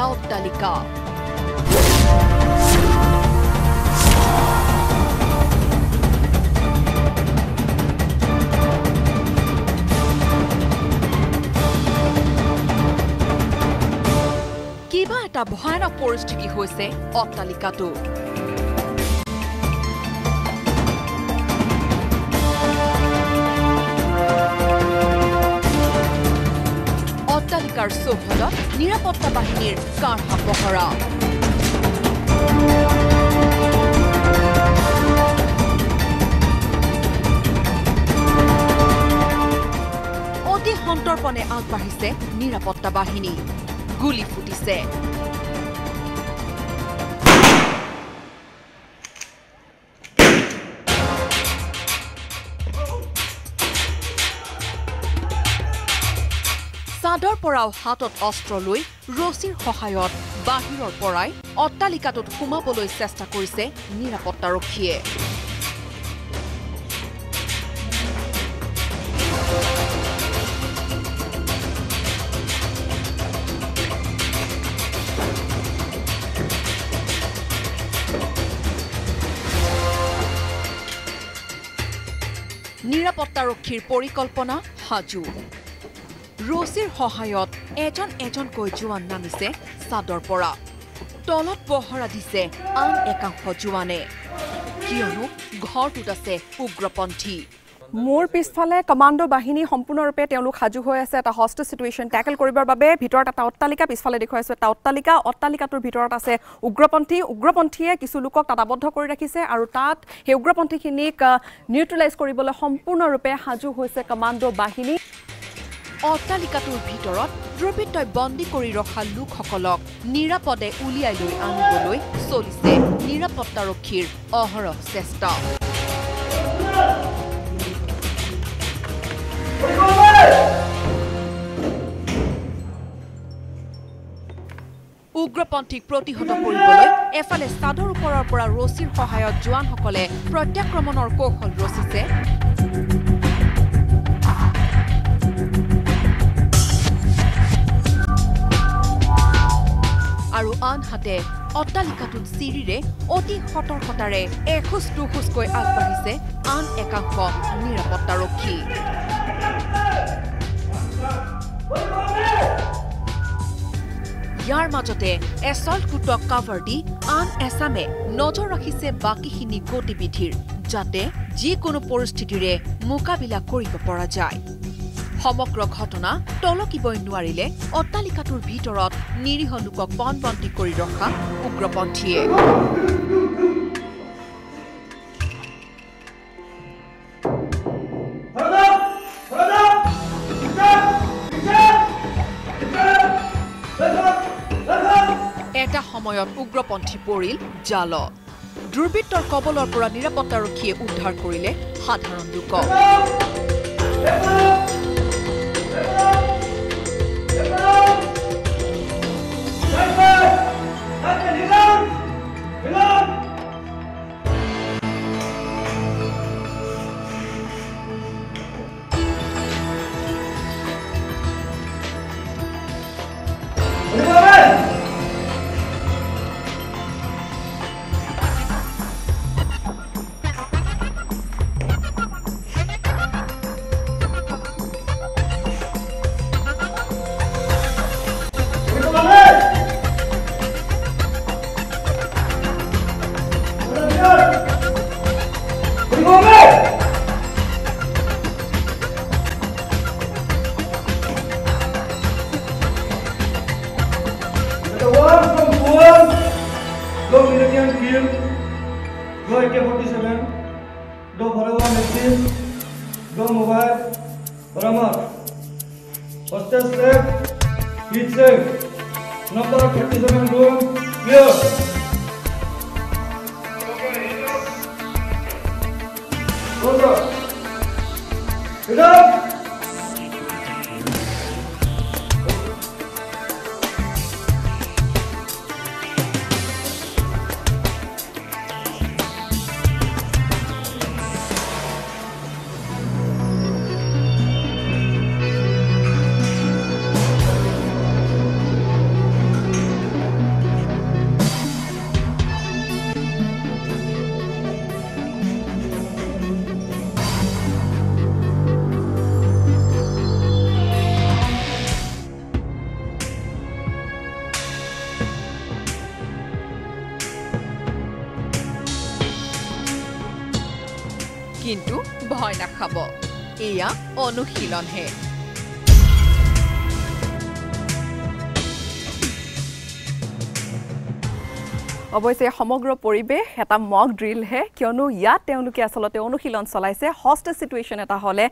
এটা অট্টালিকা। কিবা এটা ভয়ানক পৰিস্থিতি হৈছে অট্টালিকাটো। অট্টালিকাৰ চৌহদত নিৰাপত্তা বাহিনীৰ কাঢ়া পহৰা। অতি সন্তৰ্পণে আগবাঢ়িছে নিৰাপত্তা বাহিনী। গুলি ফুটিছে। চাদৰ পৰাও হাতত অস্ত্ৰ লৈ ৰছীৰ সহায়ত বাহিৰৰ পৰাই অট্টালিকাটোত সোমাবলৈ চেষ্টা কৰিছে নিৰাপত্তাৰক্ষীয়ে। নিৰাপত্তাৰক্ষীৰ পৰিকল্পনা সাজু। ৰছীৰ সহায়ত এজন এজনকৈ জোৱান নামিছে চাদৰ পৰা। তলত পহৰা দিছে আন একাংশ জোৱানে, কিয়নো ঘৰটোত আছে উগ্ৰপন্থী। মোৰ পিছফালে কমাণ্ডো বাহিনী সম্পূৰ্ণৰূপে তেওঁলোক সাজু হৈ আছে এটা হস্টেজ সিচুৱেশ্যন টেকেল কৰিবৰ বাবে। ভিতৰত এটা অট্টালিকা, পিছফালে দেখুৱাইছো এটা অট্টালিকা। অট্টালিকাটোৰ ভিতৰত আছে উগ্ৰপন্থীয়ে কিছু লোকক তাত আবদ্ধ কৰি ৰাখিছে আৰু তাত সেই উগ্ৰপন্থীখিনিক নিউট্ৰেলাইজ কৰিবলৈ সম্পূৰ্ণৰূপে সাজু হৈছে কমাণ্ডো বাহিনী। অট্টালিকাটোৰ ভিতৰত দুৰ্বৃত্তই বন্দী কৰি ৰখা লোকসকলক নিৰাপদে উলিয়াই লৈ আনিবলৈ চলিছে নিৰাপত্তাৰক্ষীৰ অহৰহ চেষ্টা। উগ্ৰপন্থীক প্ৰতিহত কৰিবলৈ এফালে চাদৰ ওপৰৰ পৰা ৰছীৰ সহায়ত জোৱানসকলে প্ৰত্যাক্ৰমণৰ কৌশল ৰচিছে, আৰু আনহাতে অট্টালিকাটোত চিৰিৰে অতি সতৰ্কতাৰে এখোজ দুখোজকৈ আগবাঢ়িছে আন একাংশ নিৰাপত্তাৰক্ষী। ইয়াৰ মাজতে এছল্ট কুটক কাভাৰ দি আন এছামে নজৰ ৰাখিছে বাকীখিনি গতিবিধিৰ, যাতে যিকোনো পৰিস্থিতিৰে মোকাবিলা কৰিব পৰা যায়। সমগ্ৰ ঘটনা টলকিবই নোৱাৰিলে অট্টালিকাটোৰ ভিতৰত নিৰীহ লোকক পণবন্দী কৰি ৰখা উগ্ৰপন্থীয়ে। এটা সময়ত উগ্ৰপন্থী পৰিল জালত। দুৰ্বৃত্তৰ কবলৰ পৰা নিৰাপত্তাৰক্ষীয়ে উদ্ধাৰ কৰিলে সাধাৰণ লোকক। কিন্তু ভয় নাখাব এয়া অনুশীলনহে অৱশ্যে সমগ্ৰ পৰিবেশ এটা মক ড্ৰিল হে কিয়নো ইয়াত তেওঁলোকে আসলতে অনুশীলন চলাইছে হস্টেজ সিচুৱেশ্যন এটা হলে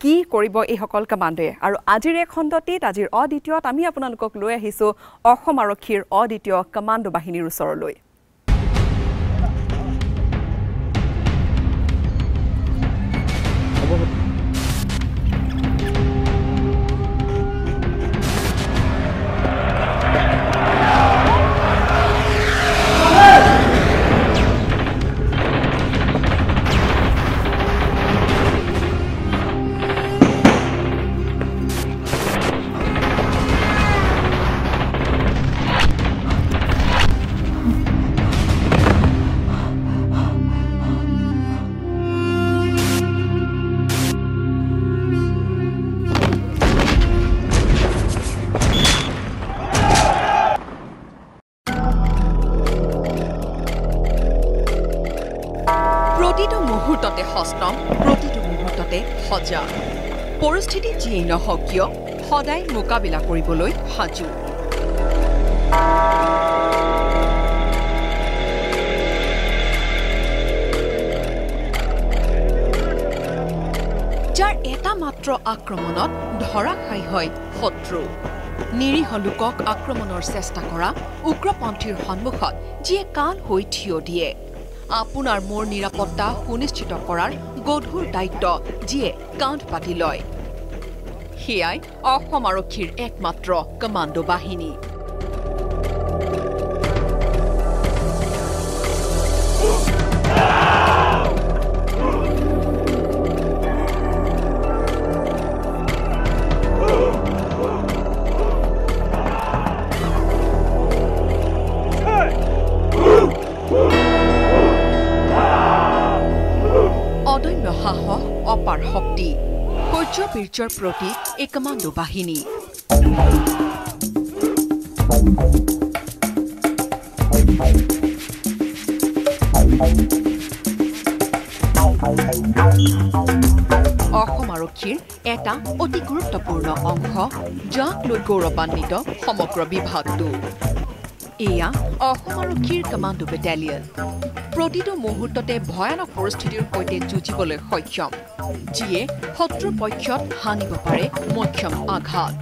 কি কৰিব এই সকল কমাণ্ডোৱে আৰু আজিৰ এই খণ্ডটিত আজিৰ অদ্বিতীয়ত আমি আপোনালোকক লৈ আহিছো অসম আৰক্ষীৰ অদ্বিতীয় কমাণ্ডো বাহিনীৰ ওচৰলৈ প্ৰতিটো মুহূৰ্ততে হস্তম প্ৰতিটো মুহূৰ্ততে সজাগ পৰিস্থিতি যিয়েই নহওক কিয় সদায় মোকাবিলা কৰিবলৈ সাজু যাৰ এটা মাত্ৰ আক্ৰমণত ধৰাশায়ী হয় শত্ৰু নিৰীহ লোকক আক্ৰমণৰ চেষ্টা কৰা উগ্ৰপন্থীৰ সন্মুখত যিয়ে কাল হৈ থিয় দিয়ে আপোনাৰ মোৰ নিৰাপত্তা সুনিশ্চিত কৰাৰ গধুৰ দায়িত্ব যিয়ে কান্ধ পাতি লয় সেয়াই অসম আৰক্ষীৰ একমাত্ৰ কমাণ্ডো বাহিনী অদম্য সাহস অপাৰ শক্তি শৌৰ্য বীৰ্যৰ প্ৰতীক এই কমাণ্ডো বাহিনী অসম আৰক্ষীৰ এটা অতি গুৰুত্বপূৰ্ণ অংশ যাক লৈ গৌৰৱান্বিত সমগ্ৰ বিভাগটো এয়া অসম আৰক্ষীৰ কমাণ্ডো বেটেলিয়ন প্ৰতিটো মুহূৰ্ততে ভয়ানক পৰিস্থিতিৰ সৈতে যুঁজিবলৈ সক্ষম যিয়ে শত্ৰু পক্ষত হানিব পাৰে মক্ষম আঘাত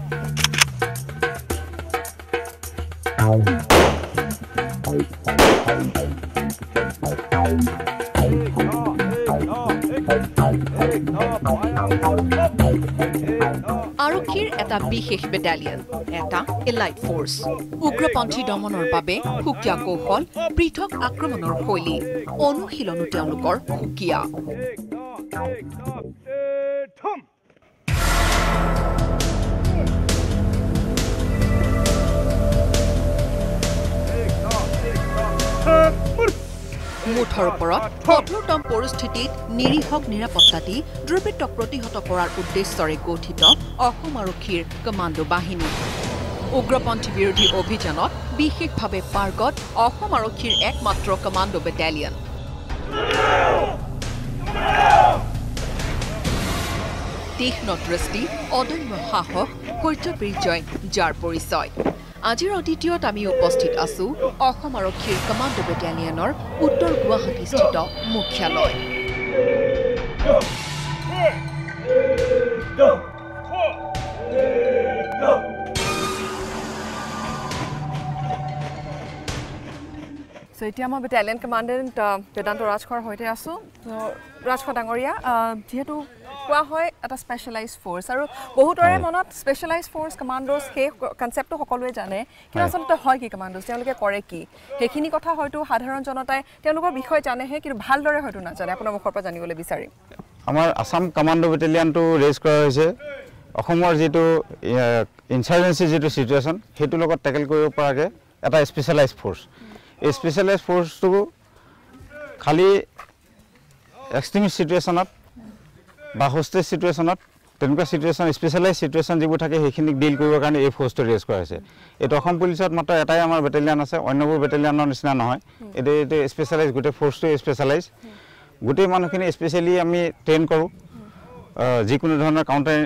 আৰক্ষীৰ এটা বিশেষ বেটালিয়ন এটা এলাইট ফোৰ্স উগ্ৰপন্থী দমনৰ বাবে সুকীয়া কৌশল পৃথক আক্ৰমণৰ শৈলী অনুশীলনো তেওঁলোকৰ সুকীয়া মুঠৰ ওপৰত কঠোৰতম পৰিস্থিতিত নিৰীহক নিৰাপত্তা দি দুৰ্বৃত্তক প্ৰতিহত কৰাৰ উদ্দেশ্যৰে গঠিত অসম আৰক্ষীৰ কমাণ্ডো বাহিনী উগ্ৰপন্থী বিৰোধী অভিযানত বিশেষভাৱে পাৰ্গত অসম আৰক্ষীৰ একমাত্ৰ কমাণ্ডো বেটেলিয়ন তীক্ষ্ণ দৃষ্টি অদম্য সাহস শৌৰ্যবীৰ্যই যাৰ পৰিচয় আজিৰ অদ্বিতীয়ত আমি উপস্থিত আছো অসম আৰক্ষীৰ কমাণ্ডো বেটেলিয়নৰ উত্তৰ গুৱাহাটীস্থিত মুখ্যালয় So এতিয়া মই বেটালিয়ন কমাণ্ডেণ্ট বেদান্ত ৰাজখোৱাৰ সৈতে আছোঁ ৰাজখোৱা ডাঙৰীয়া যিহেতু কোৱা হয় এটা স্পেচিয়েলাইজ ফ'ৰ্চ আৰু বহুতৰে মনত স্পেচিয়েলাইজ ফ'ৰ্চ কমাণ্ডোজ সেই কনচেপ্টটো সকলোৱে জানে কিন্তু আচলতে হয় কি কমাণ্ডোজ তেওঁলোকে কৰে কি সেইখিনি কথা হয়তো সাধাৰণ জনতাই তেওঁলোকৰ বিষয়ে জানেহে কিন্তু ভালদৰে হয়তো নাজানে আপোনাৰ মুখৰ পৰা জানিবলৈ বিচাৰিম আমাৰ আসাম কমাণ্ডো বেটেলিয়নটো ৰেজ কৰা হৈছে অসমৰ যিটো ইনচাৰ্জেঞ্চি যিটো চিটুৱেশ্যন সেইটো লগত টেকেল কৰিব পৰাকৈ এটা স্পেচিয়েলাইজ ফ'ৰ্চ এই স্পেচিয়েলাইজ ফ'ৰ্চটো খালি এক্সট্ৰিমিষ্ট চিটুৱেশ্যনত বা হোষ্টেজ চিটুৱেশ্যনত তেনেকুৱা চিটুৱেশ্যন স্পেচিয়েলাইজ চিটুৱেশ্যন যিবোৰ থাকে সেইখিনিক ডিল কৰিবৰ কাৰণে এই ফ'ৰ্চটো ৰেজ কৰা হৈছে এইটো অসম পুলিচত মাত্ৰ এটাই আমাৰ বেটেলিয়ন আছে অন্যবোৰ বেটেলিয়নৰ নিচিনা নহয় এইটো স্পেচিয়েলাইজ গোটেই ফ'ৰ্চটো স্পেচিয়েলাইজ গোটেই মানুহখিনি স্পেচিয়েলি আমি ট্ৰেইন কৰোঁ যিকোনো ধৰণৰ কাউণ্টাৰ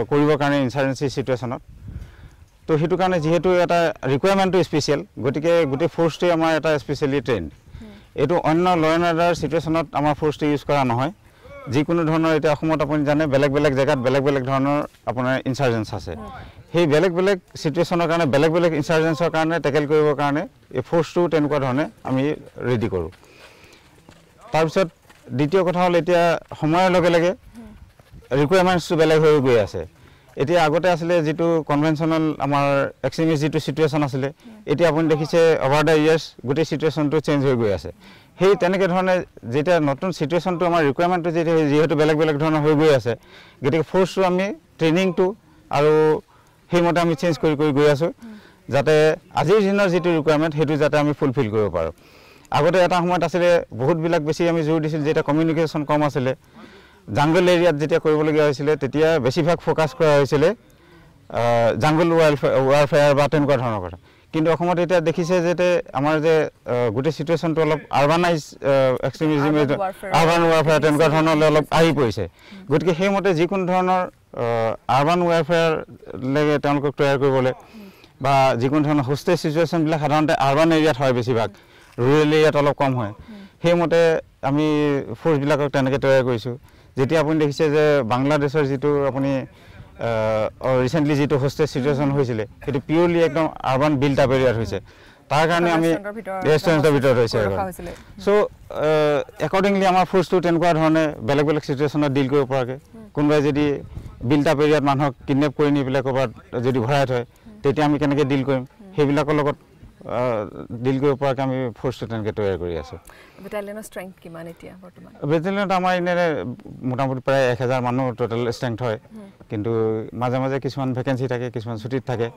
কৰিবৰ কাৰণে ইনচাৰ্জেঞ্চি চিটুৱেশ্যনত তো সেইটো কাৰণে যিহেতু এটা ৰিকুৱাৰমেণ্টটো স্পেচিয়েল গতিকে গোটেই ফ'ৰ্চটোৱে আমাৰ এটা স্পেচিয়েলি ট্ৰেইন এইটো অন্য ল এণ্ড অৰ্ডাৰ চিটুৱেশ্যনত আমাৰ ফ'ৰ্চটো ইউজ কৰা নহয় যিকোনো ধৰণৰ এতিয়া অসমত আপুনি জানে বেলেগ বেলেগ জেগাত বেলেগ বেলেগ ধৰণৰ আপোনাৰ ইনচাৰ্জেঞ্চ আছে সেই বেলেগ বেলেগ চিটুৱেশ্যনৰ কাৰণে বেলেগ বেলেগ ইনচাৰ্জেঞ্চৰ কাৰণে টেকেল কৰিবৰ কাৰণে এই ফ'ৰ্চটো তেনেকুৱা ধৰণে আমি ৰেডি কৰোঁ তাৰপিছত দ্বিতীয় কথা হ'ল এতিয়া সময়ৰ লগে লগে ৰিকুৱাৰমেণ্টছটো বেলেগ হৈ গৈ আছে এতিয়া আগতে আছিলে যিটো কনভেনশ্যনেল আমাৰ এক্সট্ৰিমিষ্ট যিটো চিটুৱেশ্যন আছিলে এতিয়া আপুনি দেখিছে অভাৰ দ্য ইয়াৰ্ছ গোটেই চিটুৱেশ্যনটো চেঞ্জ হৈ গৈ আছে সেই তেনেকৈ ধৰণে যেতিয়া নতুন চিটুৱেশ্যনটো আমাৰ ৰিকুৱাৰমেণ্টটো যিহেতু বেলেগ বেলেগ ধৰণৰ হৈ গৈ আছে গতিকে ফ'ৰ্চটো আমি ট্ৰেইনিংটো আৰু সেইমতে আমি চেঞ্জ কৰি কৰি গৈ আছোঁ যাতে আজিৰ দিনৰ যিটো ৰিকুৱাৰমেণ্ট সেইটো যাতে আমি ফুলফিল কৰিব পাৰোঁ আগতে এটা সময়ত আছিলে বহুতবিলাক বেছি আমি জোৰ দিছিলোঁ যেতিয়া কমিউনিকেশ্যন কম আছিলে জাংগল এৰিয়াত যেতিয়া কৰিবলগীয়া হৈছিলে তেতিয়া বেছিভাগ ফ'কাছ কৰা হৈছিলে জাংগল ৱাৰফেয়াৰ বা তেনেকুৱা ধৰণৰ কথা কিন্তু অসমত এতিয়া দেখিছে যে আমাৰ যে গোটেই চিটুৱেশ্যনটো অলপ আৰবানাইজ এক্সট্ৰিমিজিম আৰবান ৱাৰফেয়াৰ তেনেকুৱা ধৰণলৈ অলপ আহি পৰিছে গতিকে সেইমতে যিকোনো ধৰণৰ আৰবান ৱাৰফেয়াৰলৈকে তেওঁলোকক তৈয়াৰ কৰিবলৈ বা যিকোনো ধৰণৰ হোষ্টেজ চিটুৱেশ্যনবিলাক সাধাৰণতে আৰবান এৰিয়াত হয় বেছিভাগ ৰুৰেল এৰিয়াত অলপ কম হয় সেইমতে আমি ফ'ৰ্চবিলাকক তেনেকৈ তৈয়াৰ কৰিছোঁ যেতিয়া আপুনি দেখিছে যে বাংলাদেশৰ যিটো আপুনি ৰিচেণ্টলি যিটো হোষ্টেজ চিটুৱেশ্যন হৈছিলে সেইটো পিয়'ৰলি একদম আৰবান বিল্ট আপ এৰিয়াত হৈছে তাৰ কাৰণে আমি ৰেষ্টুৰেণ্টৰ ভিতৰত হৈছে চ' একৰ্ডিংলি আমাৰ ফ'ৰ্চটো তেনেকুৱা ধৰণে বেলেগ বেলেগ চিটুৱেশ্যনত ডিল কৰিব পৰাকৈ কোনোবাই যদি বিল্ট আপ এৰিয়াত মানুহক কিডনেপ কৰি নি পেলাই ক'ৰবাত যদি ভৰাই থয় তেতিয়া আমি কেনেকৈ ডিল কৰিম সেইবিলাকৰ লগত ডিল কৰিব পৰাকৈ আমি ফ'ৰ্চটো তেনেকৈ তৈয়াৰ কৰি আছোঁ বেটালিয়নৰ ষ্ট্ৰেংথ কিমান এতিয়া বৰ্তমান বেটালিয়নত আমাৰ এনে মোটামুটি প্ৰায় 1000 মানুহ টোটেল ষ্ট্ৰেংথ হয় কিন্তু মাজে মাজে কিছুমান ভেকেঞ্চি থাকে কিছুমান ছুটিত থাকে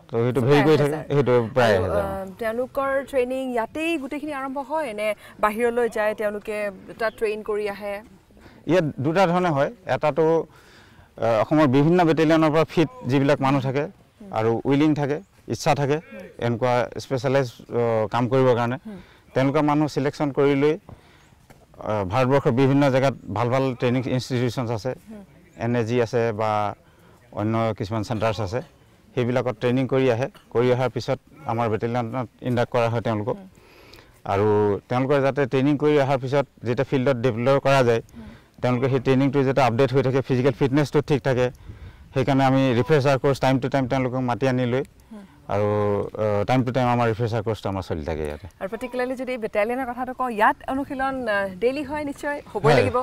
তো সেইটো ভেৰি কৰি থাকে সেইটো প্ৰায় তেওঁলোকৰ ট্ৰেইনিং ইয়াতেই গোটেইখিনি আৰম্ভ হয় নে বাহিৰলৈ যায় তেওঁলোকে এটা ট্ৰেইন কৰি আহে ইয়াত দুটা ধৰণে হয় এটাতো অসমৰ বিভিন্ন বেটেলিয়নৰ পৰা ফিট যিবিলাক মানুহ থাকে আৰু উইলিং থাকে ইচ্ছা থাকে এনেকুৱা স্পেচিয়েলাইজ কাম কৰিবৰ কাৰণে তেওঁলোকৰ মানুহ চিলেকশ্যন কৰি লৈ ভাৰতবৰ্ষৰ বিভিন্ন জেগাত ভাল ভাল ট্ৰেইনিং ইনষ্টিটিউশ্যনছ আছে NAG আছে বা অন্য কিছুমান চেণ্টাৰ্ছ আছে সেইবিলাকত ট্ৰেইনিং কৰি আহে কৰি অহাৰ পিছত আমাৰ বেটেলিয়নত ইণ্ডাক্ট কৰা হয় তেওঁলোকক আৰু তেওঁলোকৰ যাতে ট্ৰেইনিং কৰি অহাৰ পিছত যেতিয়া ফিল্ডত ডেভেলপ কৰা যায় তেওঁলোকে সেই ট্ৰেইনিংটো যাতে আপডেট হৈ থাকে ফিজিকেল ফিটনেছটো ঠিক থাকে সেইকাৰণে আমি refresher course time to time তেওঁলোকক মাতি আনি লৈ আৰু টাইম টু টাইম আমাৰ ৰিফ্ৰেছাৰ কোৰ্চটো আমাৰ চলি থাকে ইয়াতে আৰু পাৰ্টিকুলাৰলি যদি বেটালিয়নৰ কথাটো কওঁ ইয়াত অনুশীলন ডেইলি হয় নিশ্চয় হ'বই লাগিব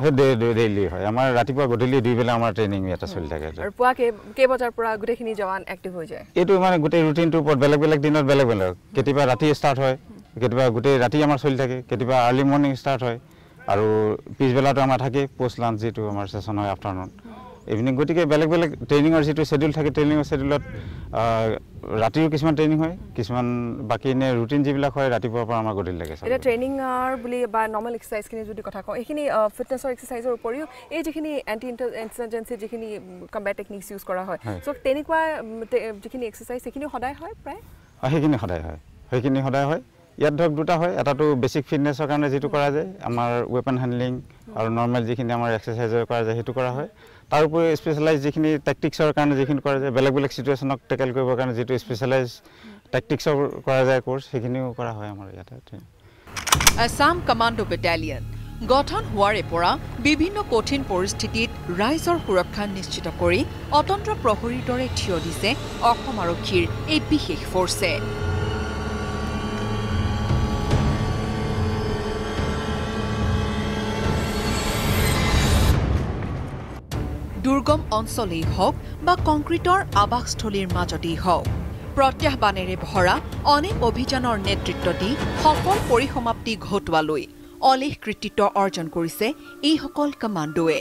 ডেইলি হয় আমাৰ ৰাতিপুৱা গধূলি 2 বেলা আমাৰ ট্ৰেইনিং ইয়াতে চলি থাকে আৰু পুৱা কেই বজাৰ পৰা গোটেইখিনি জৱান এক্টিভ হৈ যায় এইটো মানে গোটেই ৰুটিনটোৰ ওপৰত বেলেগ বেলেগ দিনত বেলেগ বেলেগ কেতিয়াবা ৰাতি ষ্টাৰ্ট হয় কেতিয়াবা গোটেই ৰাতি আমাৰ চলি থাকে কেতিয়াবা আৰ্লি মৰ্ণিং ষ্টাৰ্ট হয় আৰু পিছবেলাটো আমাৰ থাকে পোষ্ট লাঞ্চ যিটো আমাৰ ছেশ্যন হয় আফটাৰনুন ইভিনিং গতিকে বেলেগ বেলেগ ট্ৰেইনিঙৰ যিটো ছেডিউল থাকে ট্ৰেইনিঙৰ ছেডিউলত ৰাতিও কিছুমান ট্ৰেইনিং হয় কিছুমান বাকী এনে ৰুটিন যিবিলাক হয় ৰাতিপুৱাৰ পৰা আমাৰ গধূলিলৈকে এতিয়া ট্ৰেইনিঙৰ বুলি বা নৰ্মেল এক্সাৰচাইজখিনি যদি কথা কওঁ এইখিনি ফিটনেছৰ এক্সাৰচাইজৰ উপৰিও এই যিখিনি এণ্টি ইনচাৰ্জেঞ্চি যিখিনি কম্বেট টেকনিক্স ইউজ কৰা হয় চ' তেনেকুৱা যিখিনি এক্সাৰচাইজ সেইখিনিও সদায় হয় প্ৰায় সেইখিনি সদায় হয় ইয়াত ধৰক দুটা হয় এটাটো বেছিক ফিটনেছৰ কাৰণে যিটো কৰা যায় আমাৰ ৱেপন হেণ্ডলিং আৰু নৰ্মেল যিখিনি আমাৰ এক্সাৰচাইজৰ কৰা যায় সেইটো কৰা হয় তাৰ উপৰি স্পেচিয়েলাইজ যিখিনি টেকটিক্সৰ কাৰণে যিখিনি কৰা যায় বেলেগ বেলেগ চিটুৱেশ্যনক টেকেল কৰিবৰ কাৰণে যিটো স্পেচিয়েলাইজ টেকটিক্সৰ কৰা যায় কোৰ্চ সেইখিনিও কৰা হয় আমাৰ ইয়াতে আছাম কমাণ্ডো বেটালিয়ন গঠন হোৱাৰে পৰা বিভিন্ন কঠিন পৰিস্থিতিত ৰাইজৰ সুৰক্ষা নিশ্চিত কৰি অতন্ত্ৰ প্ৰহৰীৰ দৰে থিয় দিছে অসম আৰক্ষীৰ এই বিশেষ ফ'ৰ্চে দুৰ্গম অঞ্চলেই হওক বা কংক্ৰিটৰ আৱাসস্থলীৰ মাজতেই হওক প্ৰত্যাহ্বানেৰে ভৰা অনেক অভিযানৰ নেতৃত্ব দি সফল পৰিসমাপ্তি ঘটোৱালৈ অলেখ কৃতিত্ব অৰ্জন কৰিছে এইসকল কমাণ্ডোৱে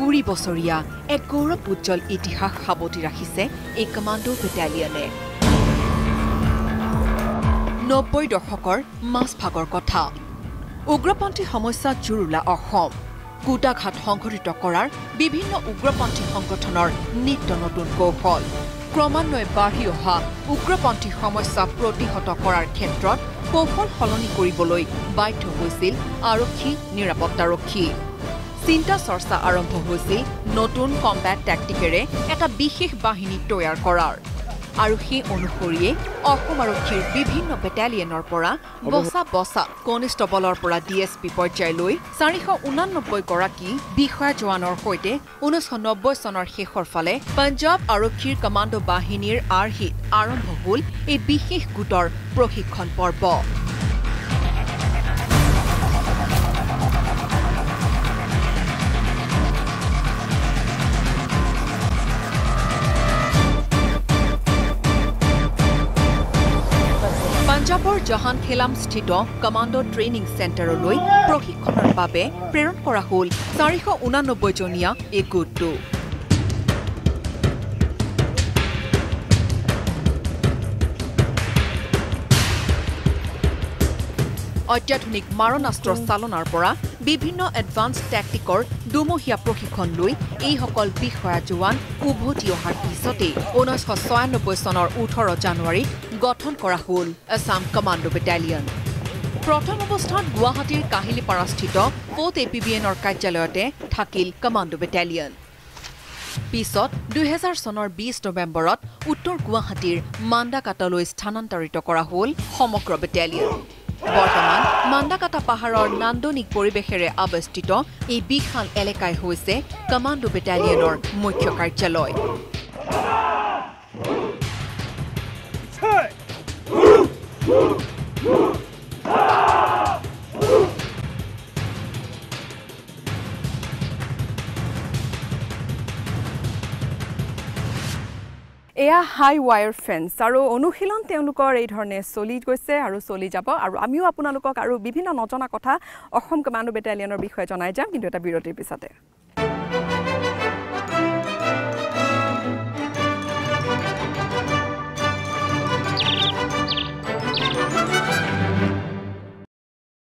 20 বছৰীয়া এক গৌৰৱ উজ্জ্বল ইতিহাস সাৱটি ৰাখিছে এই কমাণ্ডো বেটালিয়নে 90 দশকৰ মাজভাগৰ কথা উগ্ৰপন্থী সমস্যা জুৰুলা অসম কুটাঘাট সংঘটিত কৰাৰ বিভিন্ন উগ্ৰপন্থী সংগঠনৰ নিত্য নতুন কৌশল ক্ৰমান্বয়ে বাঢ়ি অহা উগ্ৰপন্থী সমস্যা প্ৰতিহত কৰাৰ ক্ষেত্ৰত কৌশল সলনি কৰিবলৈ বাধ্য হৈছিল আৰক্ষী নিৰাপত্তাৰক্ষী চিন্তা চৰ্চা আৰম্ভ হৈছিল নতুন কম্বেট টেকটিকেৰে এটা বিশেষ বাহিনী তৈয়াৰ কৰাৰ আৰু সেই অনুসৰিয়ে অসম আৰক্ষীৰ বিভিন্ন বেটালিয়নৰ পৰা বছা কনিষ্টবলৰ পৰা ডিএছপি পৰ্যায়লৈ 489 গৰাকী বিষয়া জোৱানৰ সৈতে 1990 চনৰ শেষৰ ফালে পঞ্জাৱ আৰক্ষীৰ কমাণ্ডো বাহিনীৰ আৰ্হিত আৰম্ভ হ'ল এই বিশেষ গোটৰ প্ৰশিক্ষণ পৰ্ব পঞ্জাৱৰ জাহানখেলাম স্থিত কমাণ্ডো ট্ৰেইনিং চেণ্টাৰলৈ প্ৰশিক্ষণৰ বাবে প্ৰেৰণ কৰা হ'ল 489 জনীয়া এই গোটটো অত্যাধুনিক মাৰণাস্ত্ৰ চালনাৰ পৰা বিভিন্ন এডভান্স টেকটিকৰ দুমহীয়া প্ৰশিক্ষণ লৈ এইসকল বিষয়া জোৱান উভতি অহাৰ পিছতেই 1996 চনৰ 18 জানুৱাৰীত গঠন কৰা হ'ল আছাম কমাণ্ডো বেটালিয়ন প্ৰথম অৱস্থাত গুৱাহাটীৰ কাহিলীপাৰাস্থিত 4th APBNৰ কাৰ্যালয়তে থাকিল কমাণ্ডো বেটালিয়ন পিছত 2000 চনৰ 20 নৱেম্বৰত উত্তৰ গুৱাহাটীৰ মাণ্ডাকাটালৈ স্থানান্তৰিত কৰা হ'ল সমগ্ৰ বেটালিয়ন বৰ্তমান মাণ্ডাকাটা পাহাৰৰ নান্দনিক পৰিৱেশেৰে আৱস্থিত এই বিশাল এলেকাই হৈছে কমাণ্ডো বেটালিয়নৰ মুখ্য কাৰ্যালয় এয়া হাই ওয়ায়াৰ ফেন্স আৰু অনুশীলন তেওঁলোকৰ এই ধৰণে চলি গৈছে আৰু চলি যাব আৰু আমিও আপোনালোকক আৰু বিভিন্ন নজনা কথা অসম কমাণ্ডো বেটালিয়নৰ বিষয়ে জনাই যাম কিন্তু এটা বিৰতিৰ পিছতে